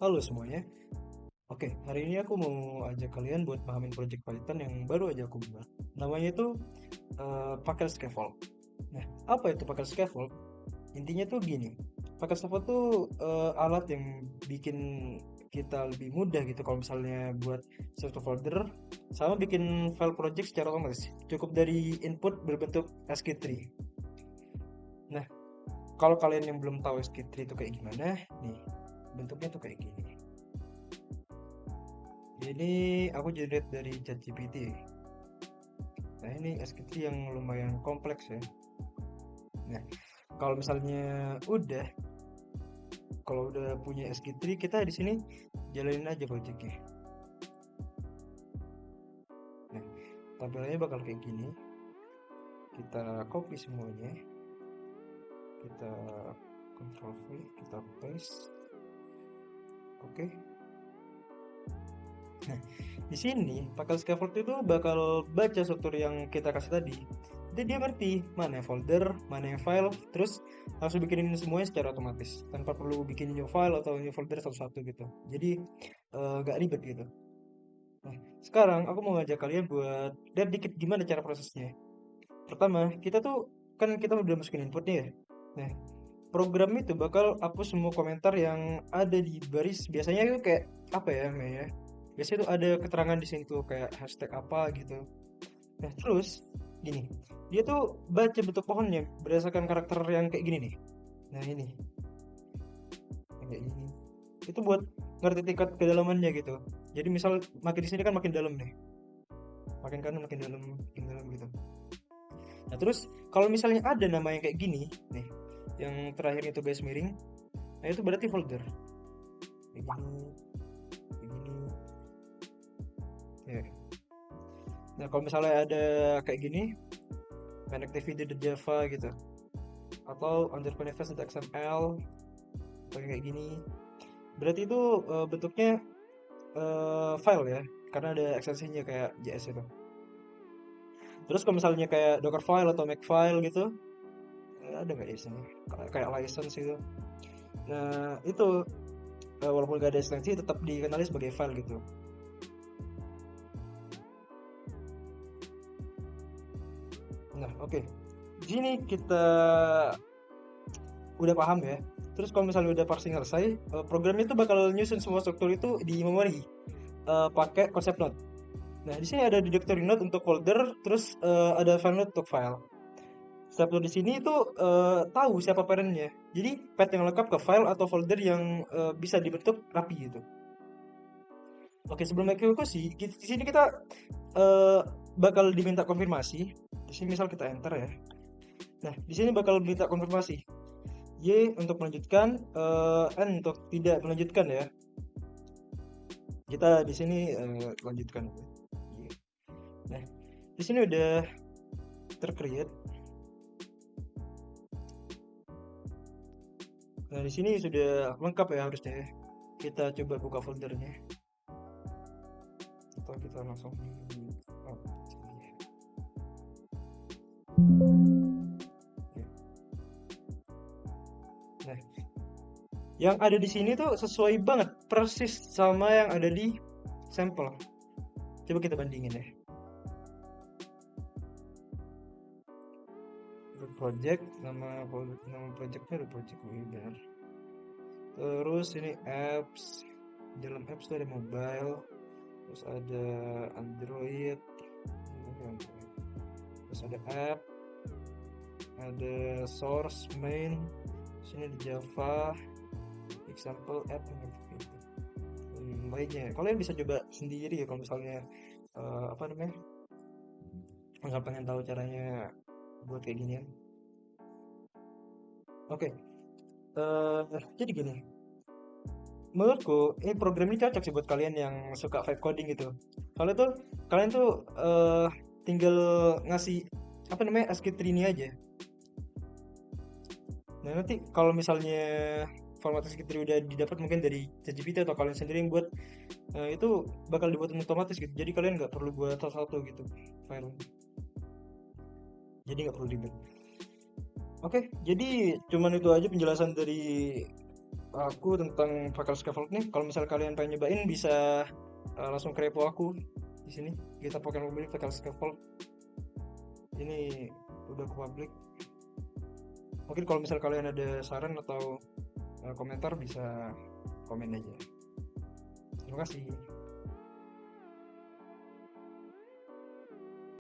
Halo semuanya. Oke, hari ini aku mau ajak kalian buat pahamin project Python yang baru aja aku buat. Namanya itu packer scaffold. Nah, apa itu packer scaffold? Intinya tuh gini. Packer scaffold tuh alat yang bikin kita lebih mudah gitu kalau misalnya buat satu folder sama bikin file project secara otomatis. Cukup dari input berbentuk SK3. Nah, kalau kalian yang belum tahu SK3 itu kayak gimana, nih bentuknya tuh kayak gini. Ini aku generate dari ChatGPT. Nah, ini SKT yang lumayan kompleks ya. Nah, kalau misalnya udah, kalau udah punya SK3, kita di sini jalanin aja projectnya. Nah, tampilannya bakal kayak gini. Kita copy semuanya, kita Ctrl V, kita paste. Oke. Nah, di sini pakai scaffold itu bakal baca struktur yang kita kasih tadi. Jadi dia ngerti mana yang folder, mana yang file, terus langsung bikinin semuanya secara otomatis tanpa perlu bikin new file atau new folder satu-satu gitu. Jadi gak ribet gitu. Nah, sekarang aku mau ngajak kalian buat lihat dikit gimana cara prosesnya. Pertama, kita udah masukin inputnya ya. Nah, program itu bakal hapus semua komentar yang ada di baris. Biasanya itu kayak apa ya namanya? Biasanya tuh ada keterangan di sini tuh kayak hashtag apa gitu. Nah, terus gini, dia tuh baca bentuk pohonnya berdasarkan karakter yang kayak gini nih. Nah, ini yang kayak gini. Itu buat ngerti tingkat kedalamannya gitu. Jadi misal makin di sini kan makin dalam nih. Makin kanan makin dalam gitu. Nah, terus kalau misalnya ada nama yang kayak gini nih, yang terakhir itu garis miring, nah itu berarti folder. Kayak gini, kayak gini. Ya. Nah, kalau misalnya ada kayak gini, connectivity.java gitu, atau undermanifest.xml, atau kayak gini, berarti itu bentuknya file ya, karena ada ekstensinya kayak JS itu. Terus kalau misalnya kayak Dockerfile atau Makefile gitu, ada nggak ya sini? Kayak license gitu. Nah, itu walaupun gak ada ekstensi, tetap dikenali sebagai file gitu. Nah, oke. Di sini kita udah paham ya. Terus kalau misalnya udah parsing selesai, programnya itu bakal nyusun semua struktur itu di memori pakai konsep node. Nah, di sini ada directory node untuk folder, terus ada file node untuk file. Setiap node di sini itu tahu siapa parentnya. Jadi path yang lengkap ke file atau folder yang bisa dibentuk rapi gitu. Oke, sebelum eksekusi, di sini kita eh, bakal diminta konfirmasi. Di sini misal kita enter ya. Nah, di sini bakal minta konfirmasi. Y untuk melanjutkan, N untuk tidak melanjutkan ya. Kita di sini lanjutkan. Y. Nah, di sini udah tercreate. Nah, di sini sudah lengkap ya harusnya ya. Kita coba buka foldernya. Atau kita langsung oh, sini ya. Nah, yang ada di sini tuh sesuai banget persis sama yang ada di sampel. Coba kita bandingin ya. Root project, nama projectnya root project benar. Terus ini apps, dalam apps tuh ada mobile, terus ada Android, terus ada app, ada source main, sini ada Java, example app gitu. Lainnya kalian bisa coba sendiri ya kalau misalnya apa namanya nggak pengen tahu caranya buat kayak ginian. Oke, jadi gini, menurutku ini program ini cocok sih buat kalian yang suka vibe coding gitu. Soalnya tuh kalian tuh tinggal ngasih apa namanya ASCII ini aja. Nah, nanti kalau misalnya format ASCII udah didapat mungkin dari ChatGPT atau kalian sendiri yang buat, itu bakal dibuat otomatis gitu. Jadi kalian nggak perlu buat satu-satu gitu file. Jadi nggak perlu ribet. Oke, jadi cuman itu aja penjelasan dari aku tentang fakel scaffold nih. Kalau misal kalian pengen nyobain bisa langsung ke repo aku di sini. Kita pakai pemilik fakel scaffold. Ini udah ke publik. Mungkin kalau misal kalian ada saran atau komentar bisa komen aja. Terima kasih.